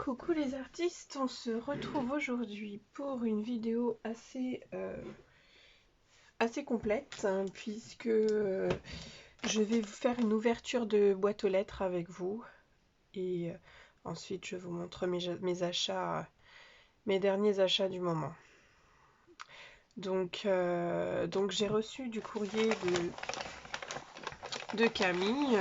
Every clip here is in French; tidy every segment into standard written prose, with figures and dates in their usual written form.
Coucou les artistes, on se retrouve aujourd'hui pour une vidéo assez complète puisque je vais vous faire une ouverture de boîte aux lettres avec vous et ensuite je vous montre mes achats, mes derniers achats du moment. Donc j'ai reçu du courrier de Camille.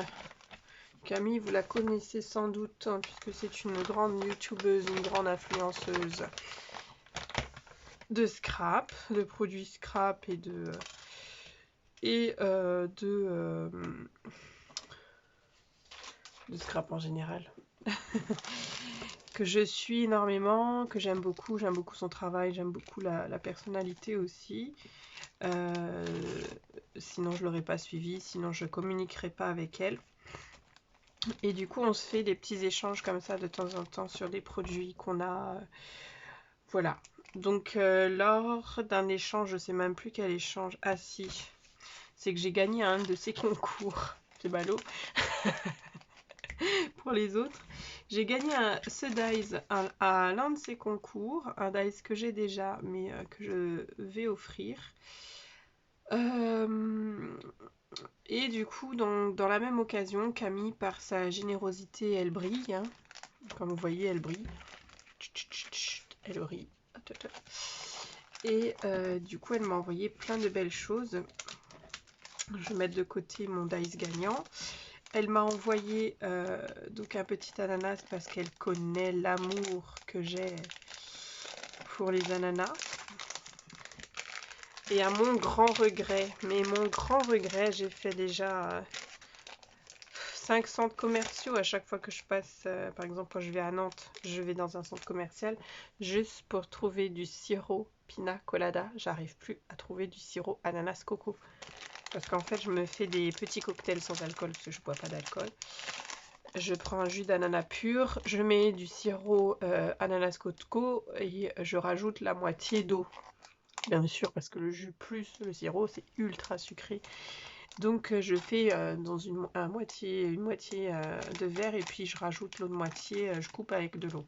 Camille, vous la connaissez sans doute, hein, puisque c'est une grande youtubeuse, une grande influenceuse de scrap, de produits scrap et de scrap en général. Que je suis énormément, que j'aime beaucoup son travail, j'aime beaucoup la personnalité aussi. Sinon je l'aurais pas suivi, sinon je communiquerai pas avec elle. Et du coup on se fait des petits échanges comme ça de temps en temps sur des produits qu'on a. Voilà. Donc lors d'un échange, je sais même plus quel échange. Ah si, c'est que j'ai gagné un de ces concours. C'est ballot. Pour les autres. J'ai gagné ce dies à l'un de ces concours. Un dies que j'ai déjà, mais que je vais offrir. Et du coup, dans la même occasion, Camille, par sa générosité, elle brille. Hein. Comme vous voyez, elle brille. Elle brille. Et du coup, elle m'a envoyé plein de belles choses. Je vais mettre de côté mon dice gagnant. Elle m'a envoyé donc un petit ananas parce qu'elle connaît l'amour que j'ai pour les ananas. Et à mon grand regret, j'ai fait déjà 5 centres commerciaux à chaque fois que je passe. Par exemple, quand je vais à Nantes, je vais dans un centre commercial juste pour trouver du sirop pina colada. J'arrive plus à trouver du sirop ananas coco. Parce qu'en fait, je me fais des petits cocktails sans alcool parce que je ne bois pas d'alcool. Je prends un jus d'ananas pur, je mets du sirop ananas coco et je rajoute la moitié d'eau. Bien sûr, parce que le jus plus le sirop, c'est ultra sucré. Donc je fais dans une moitié de verre et puis je rajoute l'autre moitié, je coupe avec de l'eau.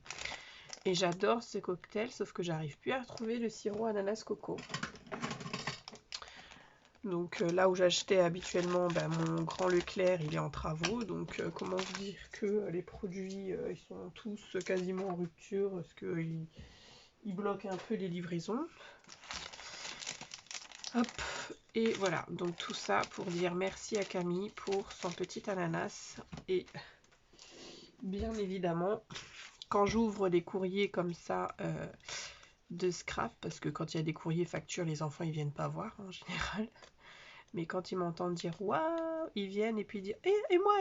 Et j'adore ce cocktail, sauf que j'arrive plus à retrouver le sirop ananas coco. Donc là où j'achetais habituellement, mon grand Leclerc, il est en travaux. Donc comment vous dire que les produits, ils sont tous quasiment en rupture parce qu'ils bloquent un peu les livraisons. Hop, et voilà. Donc tout ça pour dire merci à Camille pour son petit ananas. Et bien évidemment, quand j'ouvre des courriers comme ça de scrap, parce que quand il y a des courriers factures, les enfants ils viennent pas voir en général. Mais quand ils m'entendent dire waouh, ils viennent et puis dire et moi,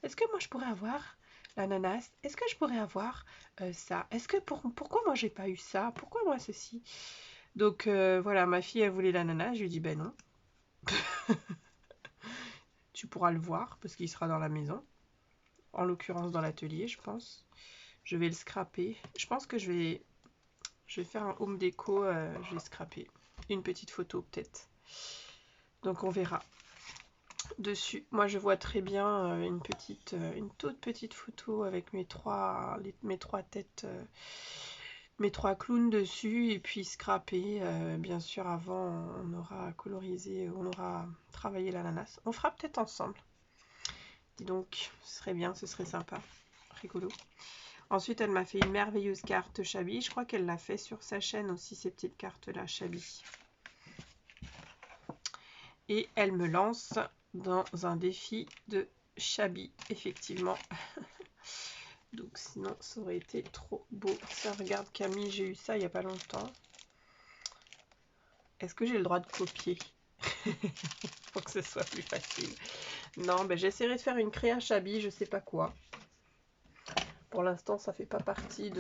est-ce que moi je pourrais avoir l'ananas? Est-ce que je pourrais avoir ça? Est-ce que pourquoi moi j'ai pas eu ça? Pourquoi moi ceci? Donc voilà, ma fille elle voulait l'ananas, je lui dis ben non. Tu pourras le voir parce qu'il sera dans la maison. En l'occurrence dans l'atelier, je pense. Je vais le scraper. Je pense que je vais faire un home déco, je vais scraper. Une petite photo peut-être. Donc on verra. Dessus, moi je vois très bien une toute petite photo avec mes trois têtes, mes trois clowns dessus et puis scraper. Bien sûr, avant on aura colorisé, on aura travaillé l'ananas. On fera peut-être ensemble. Dis donc, ce serait bien, ce serait sympa, rigolo. Ensuite, elle m'a fait une merveilleuse carte Chabi. Je crois qu'elle l'a fait sur sa chaîne aussi, ces petites cartes-là, Chabi. Et elle me lance dans un défi de Chabi, effectivement. Donc sinon, ça aurait été trop beau. Ça, regarde Camille, j'ai eu ça il n'y a pas longtemps. Est-ce que j'ai le droit de copier pour que ce soit plus facile? Non, j'essaierai de faire une créa Chabi, je sais pas quoi. Pour l'instant, ça fait pas partie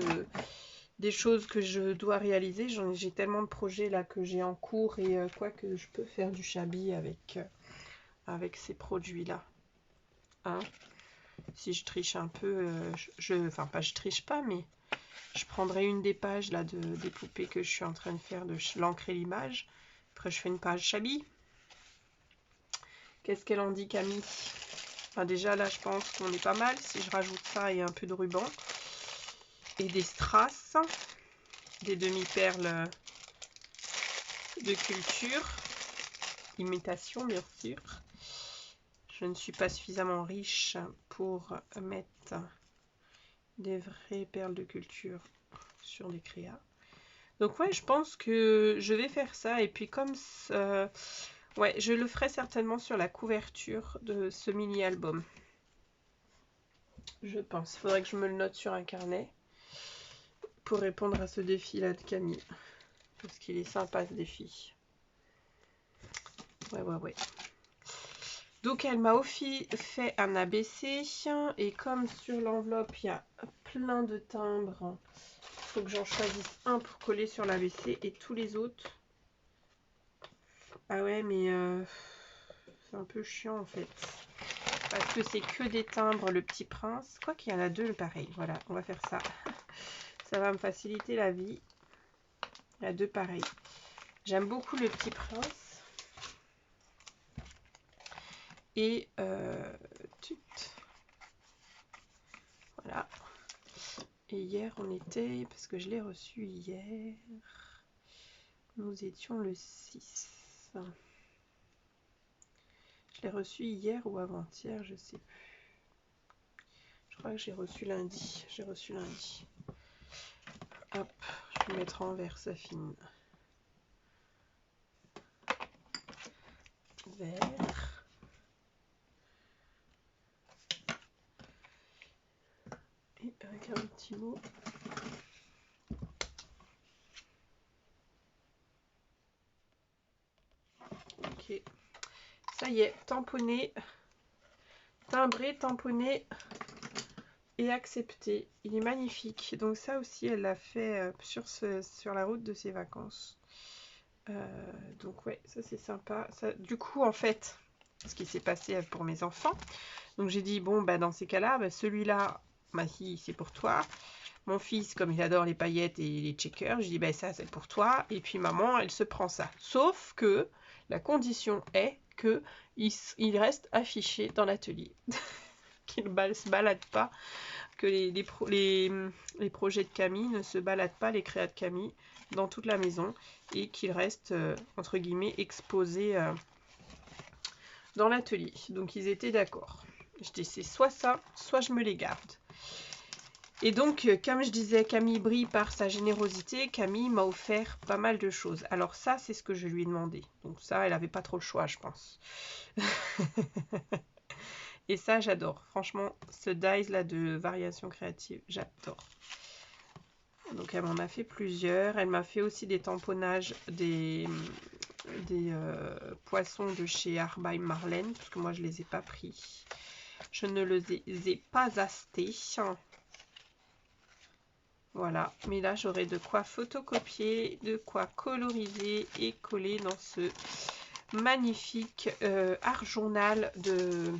des choses que je dois réaliser. J'ai tellement de projets là que j'ai en cours et quoi que je peux faire du Chabi avec ces produits-là. Hein? Si je triche un peu, enfin pas je triche pas, mais je prendrai une des pages là des poupées que je suis en train de faire, de l'encre et l'image. Après je fais une page Chabi. Qu'est-ce qu'elle en dit Camille? Enfin, déjà là je pense qu'on est pas mal si je rajoute ça et un peu de ruban. et des strass, des demi-perles de culture, imitation bien sûr. Je ne suis pas suffisamment riche pour mettre des vraies perles de culture sur des créas. Donc ouais, je pense que je vais faire ça. Et puis comme ouais, je le ferai certainement sur la couverture de ce mini-album. Je pense. Il faudrait que je me le note sur un carnet pour répondre à ce défi-là de Camille. Parce qu'il est sympa ce défi. Ouais. Donc elle m'a aussi fait un ABC. Et comme sur l'enveloppe, il y a plein de timbres, il faut que j'en choisisse un pour coller sur l'ABC. Et tous les autres... Ah ouais, mais c'est un peu chiant en fait. Parce que c'est que des timbres Le Petit Prince. Quoi qu'il y en a deux pareil. Voilà, on va faire ça. Ça va me faciliter la vie. Il y a deux pareils. J'aime beaucoup Le Petit Prince. Et voilà. Et hier on était, parce que je l'ai reçu hier, nous étions le 6. Je l'ai reçu hier ou avant-hier, je sais plus. Je crois que j'ai reçu lundi. J'ai reçu lundi. Hop, je vais mettre en vert, ça fine. Vert. Et avec un petit mot. Ok. Ça y est, tamponné, timbré, tamponné et accepté. Il est magnifique. Donc ça aussi, elle l'a fait sur la route de ses vacances. Donc ouais, ça c'est sympa. Ça, du coup, en fait, ce qui s'est passé pour mes enfants. Donc j'ai dit, bon, bah, dans ces cas-là, bah, celui-là, ma fille, c'est pour toi. Mon fils, comme il adore les paillettes et les checkers, je dis, bah, ça c'est pour toi. Et puis maman, elle se prend ça. Sauf que la condition est que il reste affiché dans l'atelier. Qu'il ne se balade pas. Que les projets de Camille ne se baladent pas, les créas de Camille, dans toute la maison. Et qu'il reste, entre guillemets, exposé dans l'atelier. Donc ils étaient d'accord. Je dis c'est soit ça, soit je me les garde. Et donc, comme je disais, Camille brille par sa générosité. Camille m'a offert pas mal de choses. Alors ça, c'est ce que je lui ai demandé. Donc ça, elle n'avait pas trop le choix, je pense. Et ça, j'adore. Franchement, ce dies là de variation créative, j'adore. Donc elle m'en a fait plusieurs. Elle m'a fait aussi des tamponnages des poissons de chez Arbaï Marlène, parce que moi je les ai pas pris. Je ne les ai pas achetés. Voilà, mais là j'aurai de quoi photocopier, de quoi coloriser et coller dans ce magnifique art journal de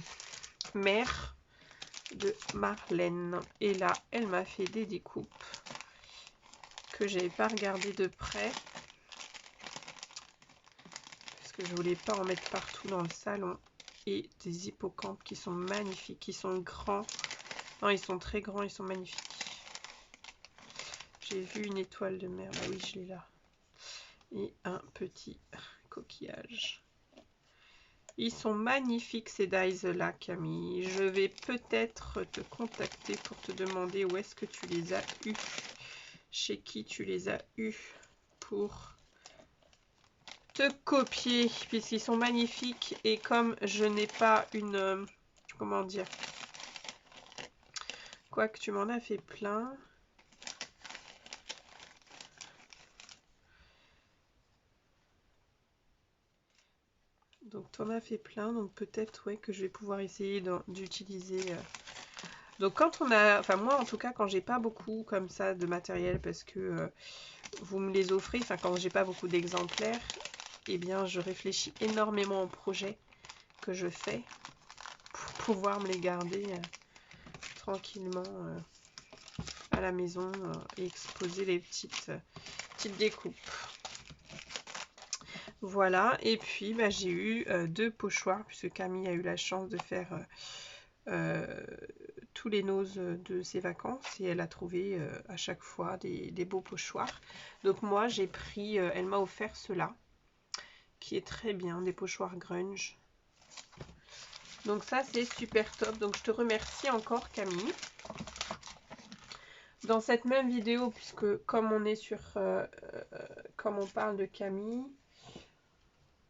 mère de Marlène. Et là, elle m'a fait des découpes que j'avais pas regardé de près parce que je voulais pas en mettre partout dans le salon. Et des hippocampes qui sont magnifiques, qui sont grands. Non, ils sont très grands, ils sont magnifiques. J'ai vu une étoile de mer, bah oui, je l'ai là. Et un petit coquillage. Ils sont magnifiques ces dies là, Camille. Je vais peut-être te contacter pour te demander où est-ce que tu les as eus. Chez qui tu les as eus pour te copier, puisqu'ils sont magnifiques. Et comme je n'ai pas une... comment dire? Quoique tu m'en as fait plein. Donc tu en as fait plein, donc peut-être ouais, que je vais pouvoir essayer d'utiliser... Donc quand on a... Enfin moi en tout cas quand j'ai pas beaucoup comme ça de matériel parce que vous me les offrez, enfin quand j'ai pas beaucoup d'exemplaires, eh bien je réfléchis énormément au projet que je fais pour pouvoir me les garder tranquillement à la maison et exposer les petites découpes. Voilà, et puis bah, j'ai eu deux pochoirs puisque Camille a eu la chance de faire tous les noses de ses vacances et elle a trouvé à chaque fois des beaux pochoirs. Donc moi j'ai pris, elle m'a offert cela qui est très bien, des pochoirs grunge. Donc ça c'est super top, donc je te remercie encore Camille. Dans cette même vidéo, puisque comme on est sur, comme on parle de Camille,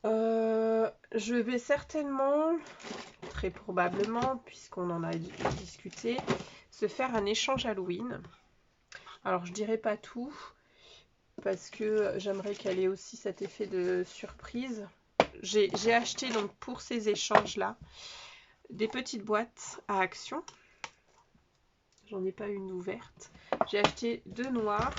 je vais certainement, très probablement, puisqu'on en a discuté, se faire un échange Halloween. Alors je dirai pas tout, parce que j'aimerais qu'elle ait aussi cet effet de surprise. J'ai acheté donc pour ces échanges là des petites boîtes à Action. J'en ai pas une ouverte. J'ai acheté 2 noires,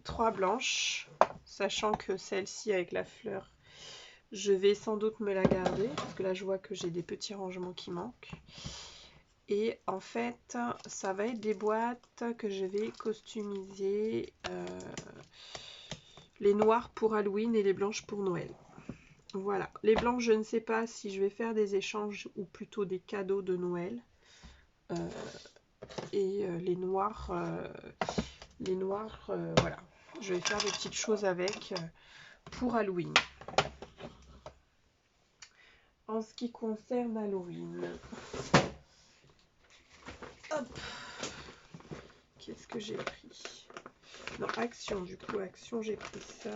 3 blanches, sachant que celle-ci avec la fleur, je vais sans doute me la garder parce que là je vois que j'ai des petits rangements qui manquent. Et en fait ça va être des boîtes que je vais customiser, les noires pour Halloween et les blanches pour Noël. Voilà, les blanches je ne sais pas si je vais faire des échanges ou plutôt des cadeaux de Noël. Et les noirs, voilà, je vais faire des petites choses avec pour Halloween. En ce qui concerne Halloween, hop, qu'est-ce que j'ai pris? Non, Action, du coup, Action, j'ai pris ça.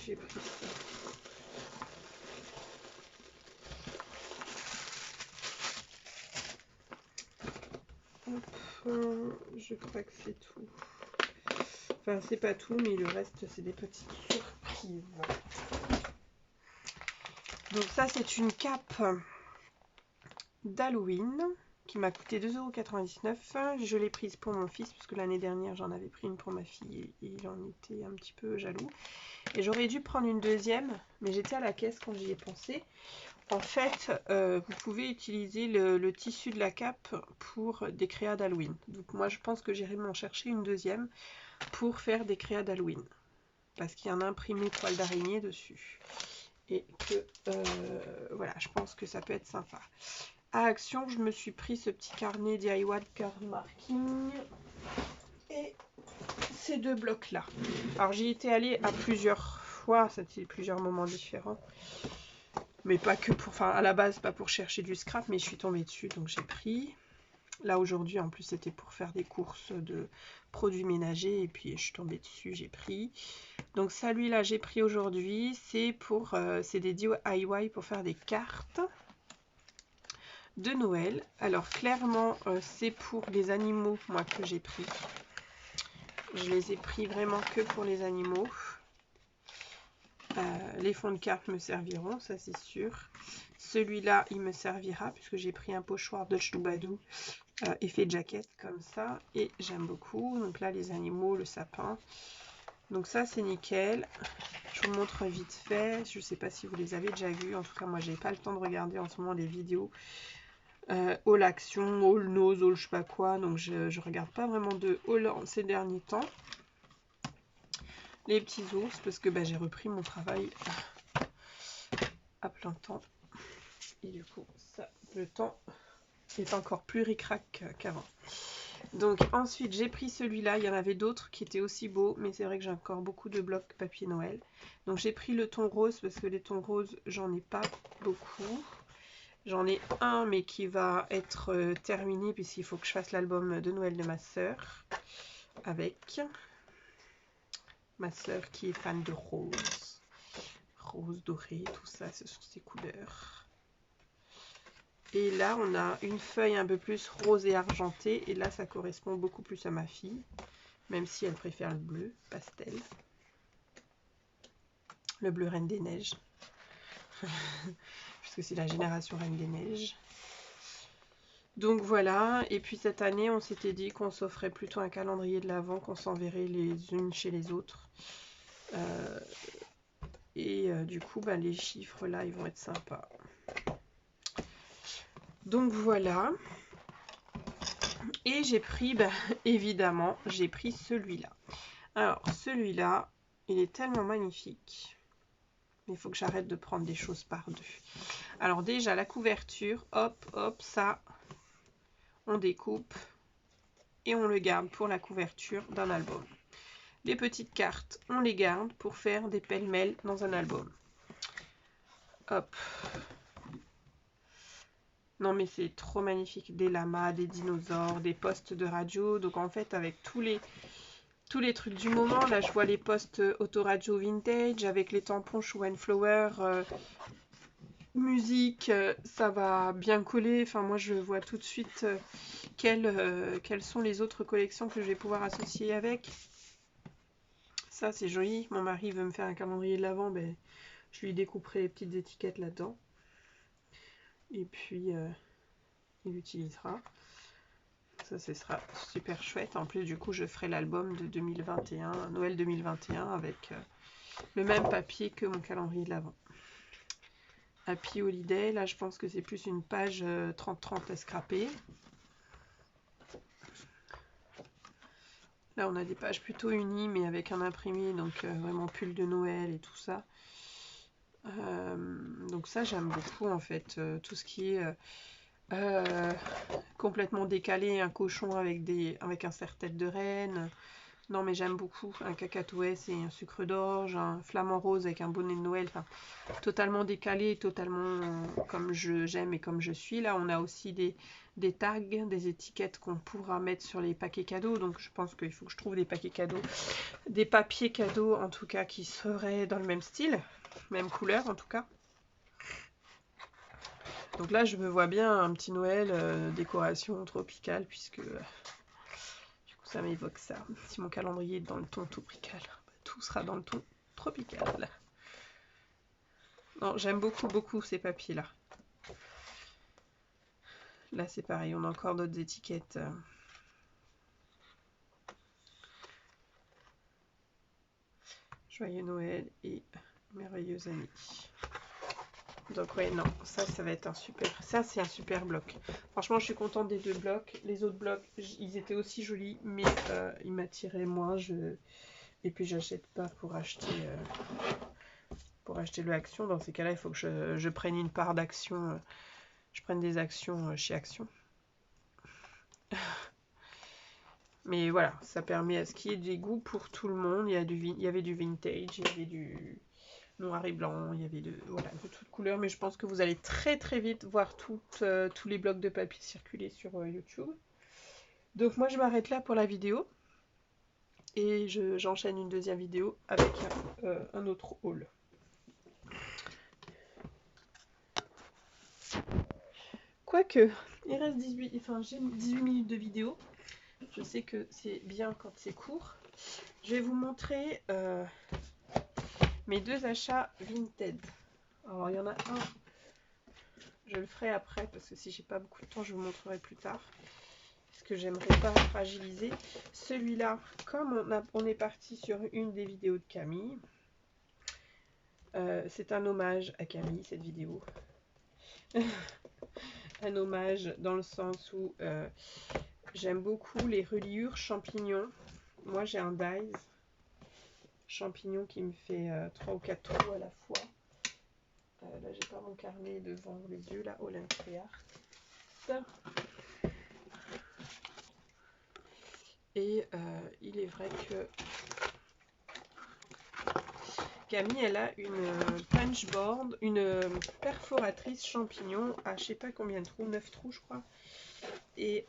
J'ai pris ça. Hop, je crois que c'est tout. Enfin, c'est pas tout, mais le reste, c'est des petites surprises. Donc ça, c'est une cape d'Halloween qui m'a coûté 2,99 €. Je l'ai prise pour mon fils parce que l'année dernière j'en avais pris une pour ma fille et il en était un petit peu jaloux. Et j'aurais dû prendre une deuxième, mais j'étais à la caisse quand j'y ai pensé. En fait, vous pouvez utiliser le tissu de la cape pour des créas d'Halloween. Donc moi je pense que j'irai m'en chercher une deuxième pour faire des créas d'Halloween. Parce qu'il y a un imprimé poil d'araignée dessus. Et que, voilà, je pense que ça peut être sympa. À Action, je me suis pris ce petit carnet DIY card marking et ces 2 blocs là. Alors j'y étais allée à plusieurs fois, c'était plusieurs moments différents, mais pas que pour, enfin à la base pas pour chercher du scrap, mais je suis tombée dessus donc j'ai pris. Là aujourd'hui en plus c'était pour faire des courses de produits ménagers et puis je suis tombée dessus, j'ai pris. Donc celui-là j'ai pris aujourd'hui, c'est pour, c'est des DIY pour faire des cartes de Noël. Alors clairement c'est pour les animaux moi que j'ai pris. Je les ai pris vraiment que pour les animaux. Les fonds de carte me serviront, ça c'est sûr. Celui-là il me servira puisque j'ai pris un pochoir de Choubadou effet jaquette comme ça et j'aime beaucoup. Donc là les animaux, le sapin. Donc ça c'est nickel. Je vous montre vite fait. Je ne sais pas si vous les avez déjà vus. En tout cas moi j'ai pas le temps de regarder en ce moment les vidéos. Haul Action, Haul Nose, Haul je sais pas quoi, donc je regarde pas vraiment de haul en ces derniers temps. Les petits ours, parce que j'ai repris mon travail à plein temps. Et du coup, ça, le temps est encore plus ric-rac qu'avant. Donc ensuite, j'ai pris celui-là. Il y en avait d'autres qui étaient aussi beaux, mais c'est vrai que j'ai encore beaucoup de blocs papier Noël. Donc j'ai pris le ton rose, parce que les tons roses, j'en ai pas beaucoup. J'en ai un, mais qui va être terminé, puisqu'il faut que je fasse l'album de Noël de ma sœur. Avec ma sœur qui est fan de rose. Rose, doré, tout ça, ce sont ces couleurs. Et là, on a une feuille un peu plus rose et argentée. Et là, ça correspond beaucoup plus à ma fille. Même si elle préfère le bleu pastel. Le bleu Reine des Neiges. Puisque c'est la génération Reine des Neiges. Donc voilà. Et puis cette année, on s'était dit qu'on s'offrait plutôt un calendrier de l'Avent, qu'on s'enverrait les unes chez les autres. Du coup, les chiffres là, ils vont être sympas. Donc voilà. Et j'ai pris, évidemment, j'ai pris celui-là. Alors, celui-là, il est tellement magnifique. Mais il faut que j'arrête de prendre des choses par deux. Alors déjà, la couverture, hop, hop, ça, on découpe et on le garde pour la couverture d'un album. Les petites cartes, on les garde pour faire des pêle-mêle dans un album. Hop. Non mais c'est trop magnifique, des lamas, des dinosaures, des postes de radio. Donc en fait avec tous les trucs du moment, là je vois les postes autoradio vintage avec les tampons Shoe and Flower, musique, ça va bien coller. Enfin moi je vois tout de suite quelles sont les autres collections que je vais pouvoir associer avec. Ça c'est joli, mon mari veut me faire un calendrier de l'Avent, ben, je lui découperai les petites étiquettes là-dedans. Et puis il l'utilisera. Ça, ce sera super chouette. En plus, du coup, je ferai l'album de 2021, Noël 2021, avec le même papier que mon calendrier de l'Avent. Happy Holiday, là, je pense que c'est plus une page 30-30 à scraper. Là, on a des pages plutôt unies, mais avec un imprimé, donc vraiment pull de Noël et tout ça. Donc ça, j'aime beaucoup, en fait, tout ce qui est... complètement décalé, un cochon avec un serre-tête de reine. Non mais j'aime beaucoup un cacatoès et un sucre d'orge, un flamant rose avec un bonnet de Noël, enfin totalement décalé, totalement comme j'aime et comme je suis. Là on a aussi des tags, des étiquettes qu'on pourra mettre sur les paquets cadeaux, donc je pense qu'il faut que je trouve des paquets cadeaux, des papiers cadeaux en tout cas qui seraient dans le même style, même couleur en tout cas. Donc là, je me vois bien un petit Noël, décoration tropicale, puisque du coup, ça m'évoque ça. Si mon calendrier est dans le ton tropical, tout sera dans le ton tropical. Non, j'aime beaucoup, beaucoup ces papiers-là. Là, c'est pareil, on a encore d'autres étiquettes. Joyeux Noël et merveilleuse année. Donc ouais, non, ça va être un super... Ça, c'est un super bloc. Franchement, je suis contente des deux blocs. Les autres blocs, ils étaient aussi jolis, mais ils m'attiraient moins. Et puis, j'achète pas pour acheter le Action. Dans ces cas-là, il faut que je prenne une part d'action. Je prenne des actions chez Action. Mais voilà, ça permet à ce qu'il y ait des goûts pour tout le monde. Il y avait du vintage, il y avait du... noir et blanc, il y avait de toutes couleurs, mais je pense que vous allez très très vite voir tous les blocs de papier circuler sur YouTube. Donc moi je m'arrête là pour la vidéo et j'enchaîne une deuxième vidéo avec un autre haul. Quoique, il reste 18 minutes de vidéo. Je sais que c'est bien quand c'est court. Je vais vous montrer mes deux achats Vinted. Alors il y en a un, je le ferai après parce que si j'ai pas beaucoup de temps, je vous montrerai plus tard. Parce que j'aimerais pas fragiliser. Celui-là, comme on est parti sur une des vidéos de Camille, c'est un hommage à Camille cette vidéo. Un hommage dans le sens où j'aime beaucoup les reliures champignons. Moi j'ai un dies champignon qui me fait 3 ou 4 trous à la fois. Là j'ai pas mon carnet devant les yeux, là, Olympe Art. Et il est vrai que Camille, elle a une punchboard, une perforatrice champignon à je sais pas combien de trous, 9 trous je crois. Et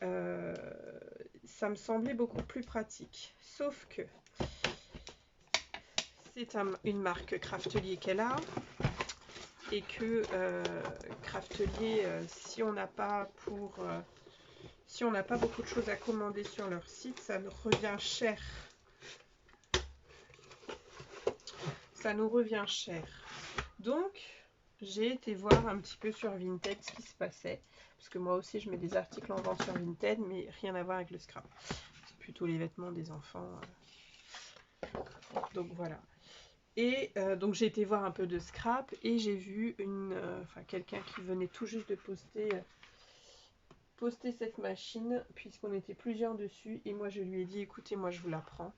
ça me semblait beaucoup plus pratique. Sauf que c'est une marque Craftelier qu'elle a. Et que Craftelier, si on n'a pas beaucoup de choses à commander sur leur site, ça nous revient cher. Ça nous revient cher. Donc, j'ai été voir un petit peu sur Vinted ce qui se passait. Parce que moi aussi, je mets des articles en vente sur Vinted, mais rien à voir avec le scrap. C'est plutôt les vêtements des enfants. Donc, voilà. Et donc, j'ai été voir un peu de scrap et j'ai vu quelqu'un qui venait tout juste de poster cette machine, puisqu'on était plusieurs dessus. Et moi, je lui ai dit, écoutez, moi, je vous la prends.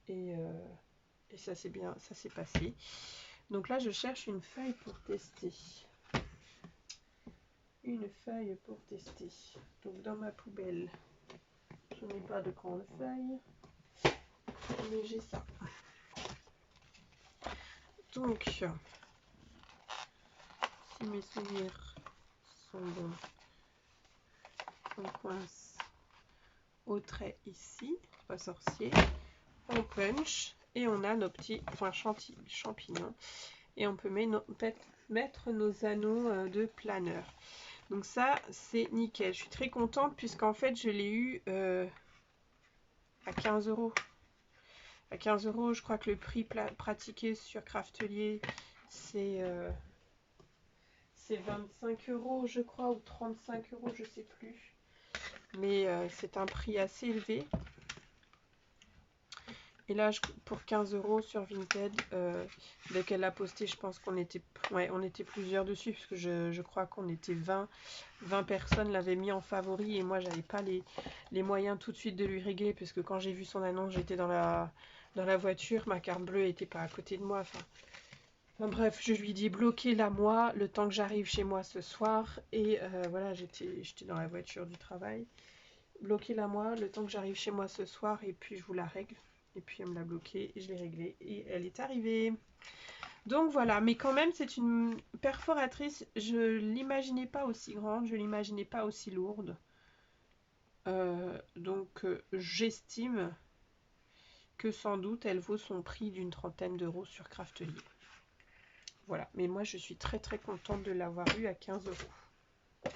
Et ça s'est bien, ça s'est passé. Donc là, je cherche une feuille pour tester. Une feuille pour tester. Donc dans ma poubelle, je n'ai pas de grande feuille, mais j'ai ça. Donc, si mes souvenirs sont bons, on coince au trait ici, pas sorcier, on punch et on a nos petits champignons et on peut mettre nos anneaux de planeur. Donc ça, c'est nickel. Je suis très contente puisqu'en fait, je l'ai eu à 15 €. À 15 €, je crois que le prix pratiqué sur Craftelier, c'est 25 €, je crois, ou 35 €, je sais plus. Mais c'est un prix assez élevé. Et là, pour 15 € sur Vinted, dès qu'elle l'a posté, je pense qu'on était, on était plusieurs dessus, parce que je crois qu'on était 20 personnes l'avaient mis en favori, et moi, j'avais pas les moyens tout de suite de lui régler, parce que quand j'ai vu son annonce, j'étais dans la voiture, ma carte bleue n'était pas à côté de moi. Enfin, bref, je lui dis bloquez-la moi, le temps que j'arrive chez moi ce soir, et voilà, j'étais dans la voiture du travail. Bloquez-la moi, le temps que j'arrive chez moi ce soir, et puis je vous la règle. Et puis elle me l'a bloquée et je l'ai réglée et elle est arrivée. Donc voilà, mais quand même c'est une perforatrice, je l'imaginais pas aussi grande, je l'imaginais pas aussi lourde. Donc j'estime que sans doute elle vaut son prix d'une 30aine d'euros sur Craftelier. Voilà, mais moi je suis très contente de l'avoir eu à 15 €.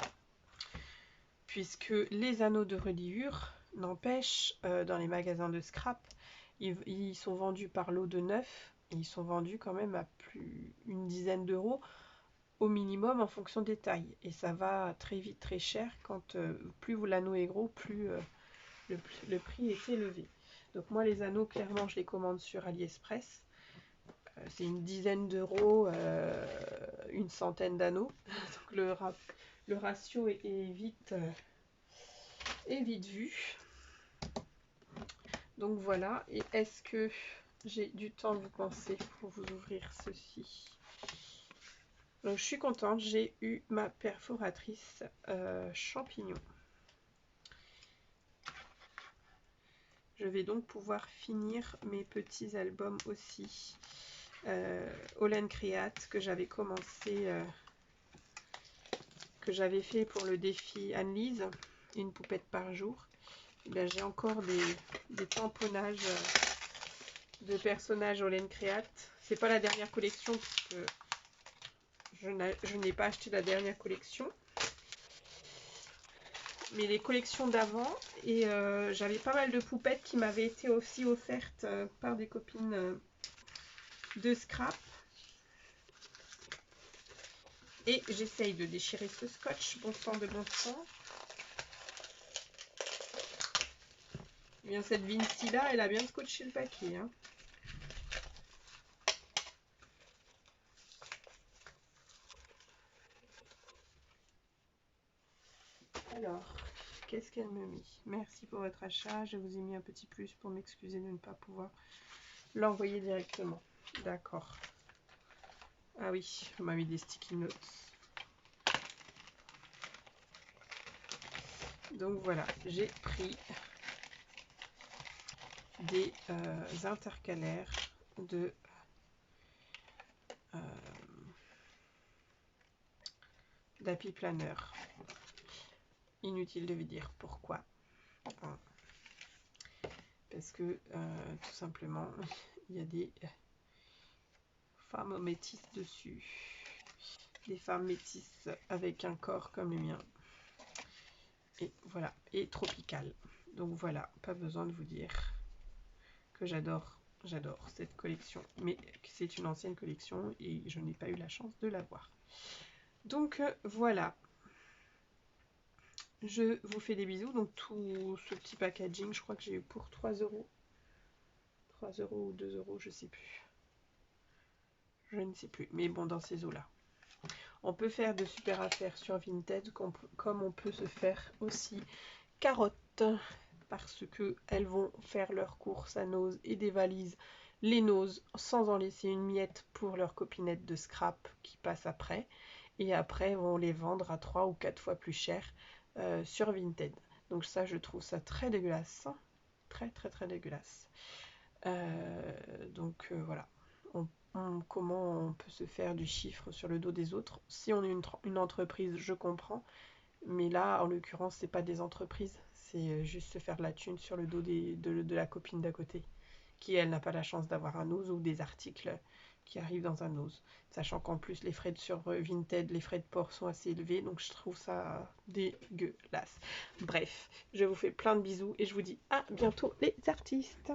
Puisque les anneaux de reliure, n'empêche, dans les magasins de scrap, ils sont vendus par lot de 9 et ils sont vendus quand même à plus une dizaine d'euros au minimum en fonction des tailles. Et ça va très vite, très cher. Quand plus l'anneau est gros, plus le prix est élevé. Donc moi les anneaux, clairement, je les commande sur AliExpress. C'est une dizaine d'euros, une centaine d'anneaux. Donc le ratio est vite vu. Donc voilà, et est-ce que j'ai du temps, vous pensez, pour vous ouvrir ceci? Donc je suis contente, j'ai eu ma perforatrice champignon. Je vais donc pouvoir finir mes petits albums aussi. Holland Create, que j'avais commencé, que j'avais fait pour le défi Anne-Lise, une poupette par jour. J'ai encore des tamponnages de personnages Holland Create. C'est pas la dernière collection puisque je n'ai pas acheté la dernière collection, mais les collections d'avant. Et j'avais pas mal de poupettes qui m'avaient été aussi offertes par des copines de scrap. Et j'essaye de déchirer ce scotch. Bon sang de bon sang. Eh bien, cette Vinci là, elle a bien scotché le paquet, hein. Alors, qu'est-ce qu'elle me met? Merci pour votre achat. Je vous ai mis un petit plus pour m'excuser de ne pas pouvoir l'envoyer directement. D'accord. Ah oui, on m'a mis des sticky notes. Donc voilà, j'ai pris des intercalaires de d'Happy Planner. Inutile de vous dire pourquoi. Parce que tout simplement, il y a des femmes métisses dessus. Des femmes métisses avec un corps comme le mien. Et voilà, et tropical. Donc voilà, pas besoin de vous dire que j'adore cette collection. Mais c'est une ancienne collection et je n'ai pas eu la chance de la voir. Donc voilà. Je vous fais des bisous. Donc tout ce petit packaging, je crois que j'ai eu pour 3 €. 3 € ou 2 €, je sais plus. Je ne sais plus. Mais bon, dans ces eaux-là. On peut faire de super affaires sur Vinted comme on peut se faire aussi carottes. Parce que elles vont faire leurs courses à Nose et des valises les noses sans en laisser une miette pour leurs copinettes de scrap qui passent après. Et après, vont les vendre à 3 ou 4 fois plus cher sur Vinted. Donc ça, je trouve ça très dégueulasse. Très, très, très dégueulasse. Voilà. Comment on peut se faire du chiffre sur le dos des autres? Si on est une entreprise, je comprends. Mais là, en l'occurrence, c'est pas des entreprises. C'est juste se faire de la thune sur le dos de la copine d'à côté, qui, elle, n'a pas la chance d'avoir un nose ou des articles qui arrivent dans un nose. Sachant qu'en plus, les frais sur Vinted, les frais de port sont assez élevés, donc je trouve ça dégueulasse. Bref, je vous fais plein de bisous et je vous dis à bientôt les artistes.